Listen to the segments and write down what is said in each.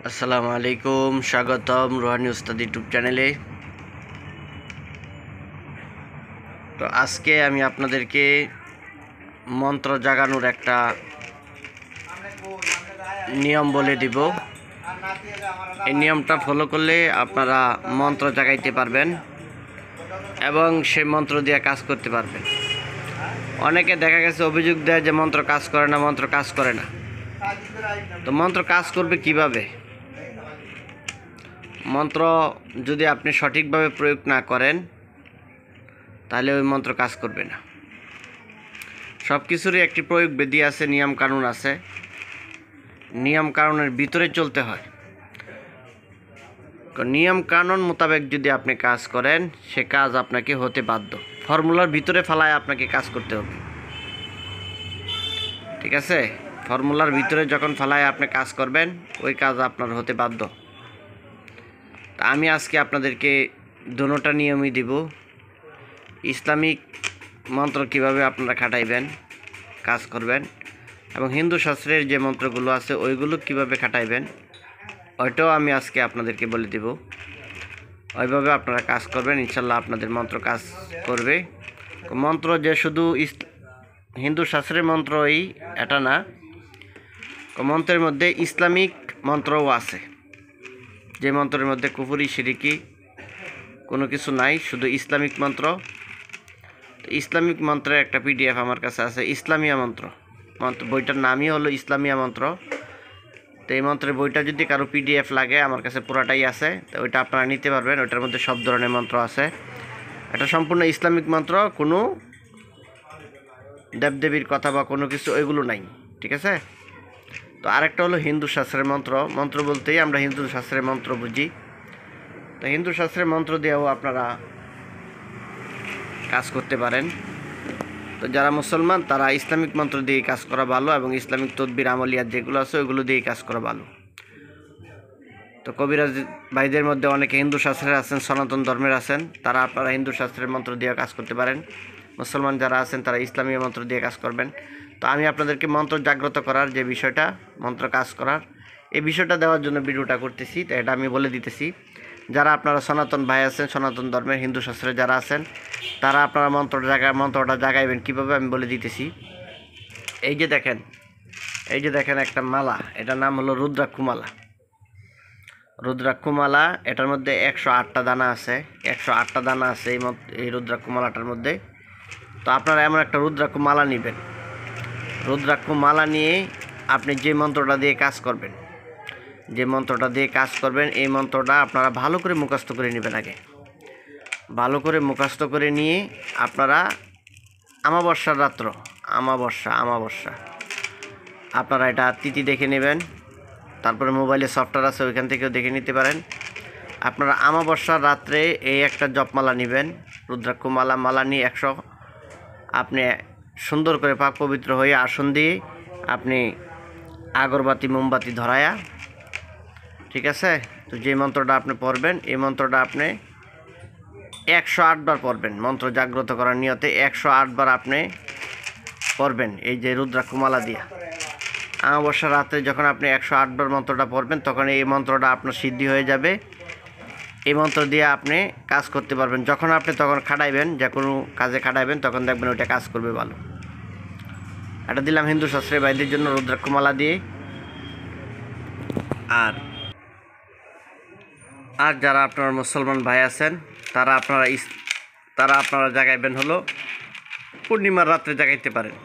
আসসালামু আলাইকুম, স্বাগতম রুহানি উস্তাদ ইউটিউব চ্যানেলে। তো আজকে আমি আপনাদেরকে মন্ত্র জাগানোর একটা নিয়ম বলে দিব। এই নিয়মটা ফলো করলে আপনারা মন্ত্র জাগাইতে পারবেন এবং সেই মন্ত্র দিয়ে কাজ করতে পারবেন। অনেকে দেখা গেছে অভিযোগ দেয় যে মন্ত্র কাজ করে না, মন্ত্র কাজ করে না। তো মন্ত্র কাজ করবে কিভাবে? মন্ত্র যদি আপনি সঠিকভাবে প্রয়োগ না করেন তাহলে ওই মন্ত্র কাজ করবে না। সব কিছুরই একটি প্রয়োগ বিধি আছে, নিয়ম কানুন আছে। নিয়ম কানুনের ভিতরে চলতে হয়। নিয়ম কানুন মোতাবেক যদি আপনি কাজ করেন, সে কাজ আপনাকে হতে বাধ্য। ফর্মুলার ভিতরে ফেলায় আপনাকে কাজ করতে হবে, ঠিক আছে? ফর্মুলার ভিতরে যখন ফেলায় আপনি কাজ করবেন, ওই কাজ আপনার হতে বাধ্য। তা আমি আজকে আপনাদেরকে দুটোটা নিয়মই দিব। ইসলামিক মন্ত্র কিভাবে আপনারা খাটাইবেন, কাজ করবেন, এবং হিন্দু শাস্ত্রের যে মন্ত্রগুলো আছে ওইগুলো কিভাবে খাটাইবেন, ওইটাও আমি আজকে আপনাদেরকে বলে দিব। ওইভাবে আপনারা কাজ করবেন, ইনশাল্লাহ আপনাদের মন্ত্র কাজ করবে। মন্ত্র যে শুধু হিন্দু শাস্ত্রের মন্ত্রই এটা না, মন্ত্রের মধ্যে ইসলামিক মন্ত্রও আছে, যে মন্ত্রের মধ্যে কুফরি শিরিকি কোনো কিছু নাই, শুধু ইসলামিক মন্ত্র। ইসলামিক মন্ত্রের একটা পিডিএফ আমার কাছে আছে, ইসলামিয়া মন্ত্র। বইটার নামই হলো ইসলামিয়া মন্ত্র। তো এই মন্ত্রের বইটা যদি কারো পিডিএফ লাগে, আমার কাছে পুরাটাই আছে, তো ওইটা আপনারা নিতে পারবেন। ওইটার মধ্যে সব ধরনের মন্ত্র আছে। এটা সম্পূর্ণ ইসলামিক মন্ত্র, কোনো দেবদেবীর কথা বা কোনো কিছু ওইগুলো নাই, ঠিক আছে? তো আরেকটা হলো হিন্দু শাস্ত্রের মন্ত্র। মন্ত্র বলতেই আমরা হিন্দু শাস্ত্রের মন্ত্র বুঝি। তো হিন্দু শাস্ত্রের মন্ত্র দিয়েও আপনারা কাজ করতে পারেন। তো যারা মুসলমান তারা ইসলামিক মন্ত্র দিয়ে কাজ করা ভালো, এবং ইসলামিক তদবির আমলিয়াত যেগুলো আছে ওইগুলো দিয়ে কাজ করা ভালো। তো কবিরাজ ভাইদের মধ্যে অনেকে হিন্দু শাস্ত্রের আছেন, সনাতন ধর্মের আছেন, তারা আপনারা হিন্দু শাস্ত্রের মন্ত্র দিয়ে কাজ করতে পারেন। মুসলমান যারা আছেন তারা ইসলামীয় মন্ত্র দিয়ে কাজ করবেন। তো আমি আপনাদেরকে মন্ত্র জাগ্রত করার যে বিষয়টা, মন্ত্র কাজ করার এই বিষয়টা দেওয়ার জন্য ভিডিওটা করতেছি। তো এটা আমি বলে দিতেছি। যারা আপনারা সনাতন ভাই আছেন, সনাতন ধর্মের হিন্দু শাস্ত্রে যারা আছেন, তারা আপনারা মন্ত্রটা জাগাইবেন কীভাবে আমি বলে দিতেছি। এই যে দেখেন একটা মালা, এটার নাম হলো রুদ্রাক্ষমালা। রুদ্রাক্ষমালা, এটার মধ্যে 108টা দানা আছে। 108টা দানা আছে এই রুদ্রাক্ষমালাটার মধ্যে। তো আপনারা এমন একটা রুদ্রাক্ষমালা নেবেন। রুদ্রাক্ষমালা নিয়ে আপনি যে মন্ত্রটা দিয়ে কাজ করবেন, এই মন্ত্রটা আপনারা ভালো করে মুখস্থ করে নেবেন। আগে ভালো করে মুখস্থ করে নিয়ে আপনারা আমাবস্যার রাত্র, আমাবস্যা আপনারা এটা তিথি দেখে নেবেন। তারপরে মোবাইলে সফটওয়্যার আছে, ওইখান থেকেও দেখে নিতে পারেন। আপনারা আমাবস্যার রাত্রে এই একটা জপমালা নেবেন, রুদ্রাক্ষমালা নিয়ে 100 আপনি সুন্দর করে পাক পবিত্র হয়ে আসন দিয়ে আপনি আগরবাতি মোমবাতি ধরায়া, ঠিক আছে? তো যে মন্ত্রটা আপনি পড়বেন, এই মন্ত্রটা আপনি 108 বার পড়বেন। মন্ত্র জাগ্রত করার নিয়তে 108 বার আপনি পড়বেন এই যে রুদ্রাক্ষমালা দিয়ে। অমাবস্যার রাত্রে যখন আপনি 108 বার মন্ত্রটা পড়বেন, তখন এই মন্ত্রটা আপনার সিদ্ধি হয়ে যাবে। এই মন্ত্র দিয়ে আপনি কাজ করতে পারবেন। যখন আপনি তখন খাটাইবেন, যে কোনো কাজে খাটাইবেন, তখন দেখবেন ওইটা কাজ করবে ভালো। এটা দিলাম হিন্দু শাস্ত্রের ভাইদের জন্য রুদ্রাক্ষমালা দিয়ে। আর যারা আপনার মুসলমান ভাই আছেন, তারা আপনারা জাগাইবেন হলো পূর্ণিমার রাত্রে জাগাইতে পারেন।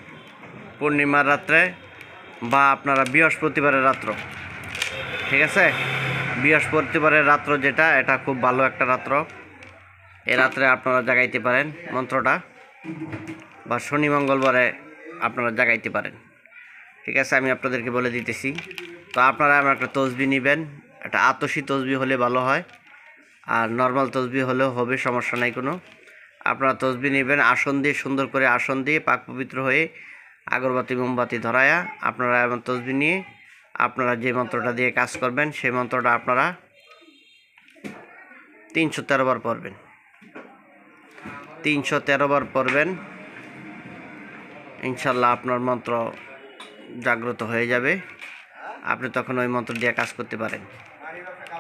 পূর্ণিমার রাত্রে বা আপনারা বৃহস্পতিবারের রাত্র, ঠিক আছে? বৃহস্পতিবারের রাত্র যেটা, এটা খুব ভালো একটা রাত্র। এই রাত্রে আপনারা জাগাইতে পারেন মন্ত্রটা, বা শনি মঙ্গলবারে আপনারা জাগাইতে পারেন, ঠিক আছে? আমি আপনাদেরকে বলে দিতেছি। তো আপনারা আমার একটা তসবি নেবেন। একটা আতসী তসবি হলে ভালো হয়, আর নর্মাল তসবি হলেও হবে, সমস্যা নাই কোনো। আপনারা তসবি নেবেন, আসন দিয়ে সুন্দর করে আসন দিয়ে পাক পবিত্র হয়ে আগরবাতি মোমবাতি ধরায়া আপনারা এমন তসবি নিয়ে আপনারা যে মন্ত্রটা দিয়ে কাজ করবেন, সেই মন্ত্রটা আপনারা 313 বার পড়বেন। 313 বার পড়বেন, ইনশাল্লাহ আপনার মন্ত্র জাগ্রত হয়ে যাবে। আপনি তখন ওই মন্ত্র দিয়ে কাজ করতে পারেন।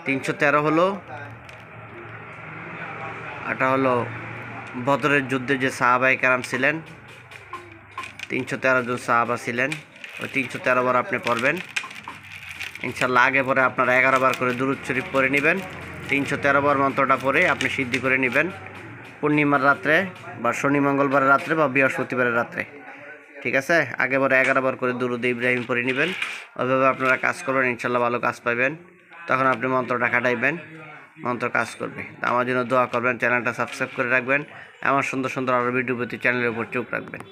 313 হলো, এটা হলো বদরের যুদ্ধে যে সাহাবায়ে কেরাম ছিলেন, 313 জন সাহাবা ছিলেন, ওই 313 বার আপনি পড়বেন ইনশাল্লাহ। আগে পরে আপনারা 11 বার করে দুরূদ শরীফ পড়ে নেবেন। 313 বার মন্ত্রটা পড়ে আপনি সিদ্ধি করে নেবেন পূর্ণিমার রাত্রে বা শনি মঙ্গলবারের রাত্রে বা বৃহস্পতিবারের রাত্রে, ঠিক আছে? আগে পরে 11 বার করে দুরূদ ইব্রাহিম পড়ে নেবেন। ওইভাবে আপনারা কাজ করবেন, ইনশাল্লাহ ভালো কাজ পাবেন। তখন আপনি মন্ত্রটা খাটাইবেন, মন্ত্র কাজ করবে। আমার জন্য দোয়া করবেন, চ্যানেলটা সাবস্ক্রাইব করে রাখবেন। আমার সুন্দর সুন্দর আরও ভিডিও প্রতি চ্যানেলের উপর চোখ রাখবেন।